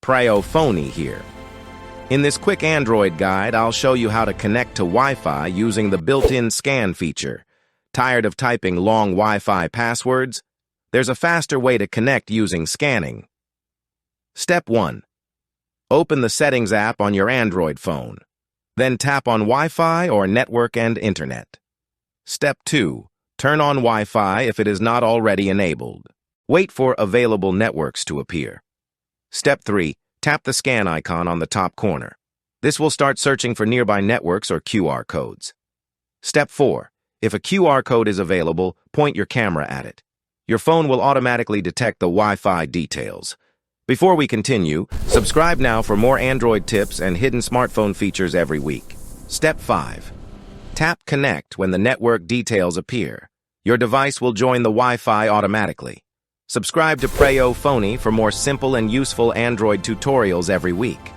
Preyo Phonie here. In this quick Android guide, I'll show you how to connect to Wi-Fi using the built-in scan feature. Tired of typing long Wi-Fi passwords? There's a faster way to connect using scanning. Step 1. Open the Settings app on your Android phone. Then tap on Wi-Fi or Network and Internet. Step 2. Turn on Wi-Fi if it is not already enabled. Wait for available networks to appear. Step 3. Tap the scan icon on the top corner. This will start searching for nearby networks or QR codes. Step 4. If a QR code is available, point your camera at it. Your phone will automatically detect the Wi-Fi details. Before we continue, subscribe now for more Android tips and hidden smartphone features every week. Step 5. Tap Connect when the network details appear. Your device will join the Wi-Fi automatically. Subscribe to Preyo Phonie for more simple and useful Android tutorials every week.